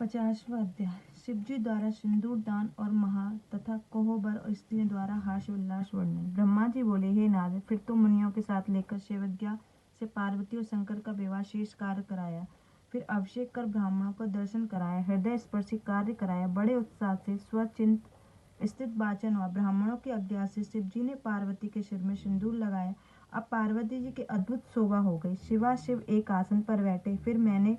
50वां अध्याय। शिवजी द्वारा सिंदूर दान और महा तथा कोहबर और स्त्रियों द्वारा हर्षोल्लास वर्णन। ब्रह्मा जी बोले, हे नारद, फिर तो मुनियों के साथ लेकर शिवज्ञा से पार्वती और शंकर का विवाह शेष कार्य कराया। फिर अभिषेक कर ब्राह्मणों को दर्शन कराया, हृदय स्पर्शी कार्य कराया। बड़े उत्साह से स्वचिंत स्थित वाचन हुआ। ब्राह्मणों की आज्ञा से शिवजी ने पार्वती के सिर में सिंदूर लगाया। अब पार्वती जी की अद्भुत शोभा हो गई। शिवा शिव एक आसन पर बैठे। फिर मैंने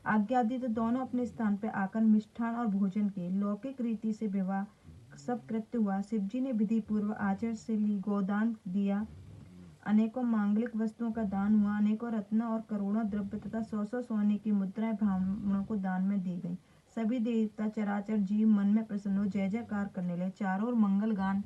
आज्ञा दी तो दोनों अपने स्थान पर आकर मिष्ठान और भोजन किए। लौकिक रीति से विवाह सब कृत्य हुआ। शिवजी ने विधि पूर्व आचरण से ली, गोदान दिया, अनेकों मांगलिक वस्तुओं का दान हुआ। अनेकों रत्न और करोड़ों द्रव्य तथा 100 सोने की मुद्राएं ब्राह्मणों को दान में दी गई। सभी देवता चराचर जीव मन में प्रसन्न हो जय जयकार करने लगे। चारों ओर मंगल गान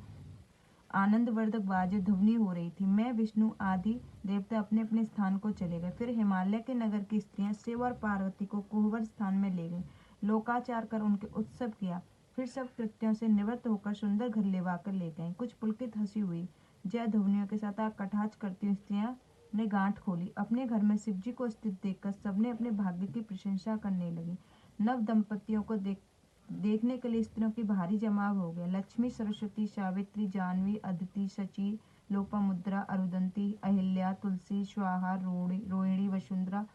आनंदवर्धक बाजे ध्वनि हो रही थी। मैं विष्णु आदि देवता अपने अपने स्थान को चले गए। फिर हिमालय के नगर की स्त्रियां शिव और पार्वती को कोहबर स्थान में ले गईं। लोकाचार कर उनके उत्सव किया। फिर सब कृत्यों से निवृत्त होकर सुंदर घर लेवाकर ले गईं। कुछ पुलकित हंसी हुई। जय ध्वनियों के साथ कटाक्ष करती हुई स्त्रियां ने गांठ खोली। अपने घर में शिवजी को स्थित देखकर सबने अपने भाग्य की प्रशंसा करने लगी। नव दंपतियों को देखने के लिए स्त्रियों की भारी जमाव हो गया। लक्ष्मी, सरस्वती, सावित्री, जानवी, अदिति, शची, लोपामुद्रा, अरुंधति, अहिल्या, तुलसी, स्वाहा, रोहिणी, वसुंधरा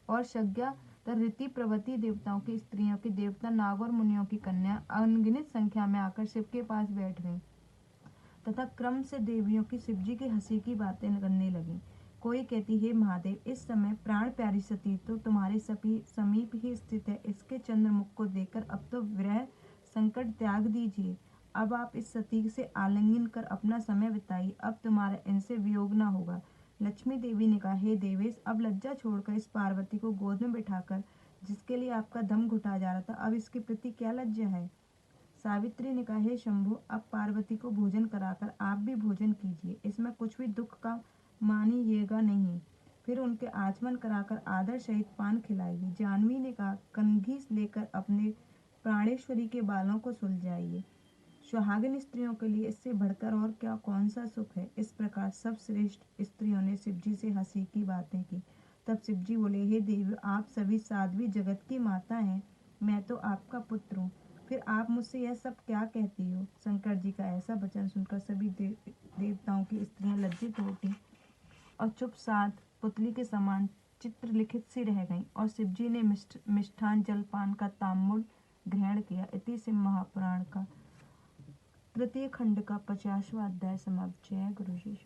और शज्ञा ऋति प्रभृति देवताओं की स्त्रियों की, देवता, नाग और मुनियों की कन्या अनगिनत संख्या में आकर शिव के पास बैठ गईं तथा क्रम से देवियों की शिवजी की हंसी की बातें करने लगी। कोई कहती, हे महादेव, इस समय प्राण प्यारी सती तो तुम्हारे समीप ही स्थित है। इसके चंद्रमुख को देखकर अब तो विरह संकट त्याग दीजिए। अब आप इस सती से आलिंगन कर अपना समय बिताइए। अब तुम्हारा इनसे वियोग न होगा। लक्ष्मी देवी ने कहा, हे देवेश, अब लज्जा छोड़कर इस पार्वती को गोद में बिठाकर जिसके लिए आपका दम घुटा जा रहा था, अब इसके प्रति क्या लज्जा है। सावित्री ने कहा, हे शंभु, अब पार्वती को भोजन कराकर आप भी भोजन कीजिए। इसमें कुछ भी दुख का मानिएगा नहीं। फिर उनके आचमन कराकर आदर सहित पान खिलाइए। जानवी ने कहा, कंघी लेकर अपने प्राणेश्वरी के बालों को सुलझाइए। सुहागिन स्त्रियों के लिए इससे बढ़कर और क्या कौन सा सुख है। इस प्रकार सब श्रेष्ठ स्त्रियों ने शिवजी से हंसी की बातें की। तब शिवजी बोले, हे देव, आप सभी साध्वी जगत की माता हैं, मैं तो आपका पुत्र हूँ, फिर आप मुझसे यह सब क्या कहती हो। शंकर जी का ऐसा वचन सुनकर सभी देवताओं की स्त्रियां लज्जित हो उठी और चुप साध पुतली के समान चित्रलिखित सी रह गईं। और शिवजी ने मिष्ठान जलपान का ताम्बूल ग्रहण किया। इति से महापुराण का तृतीय खंड का 50वां अध्याय समाप्त। जय गुरु जी।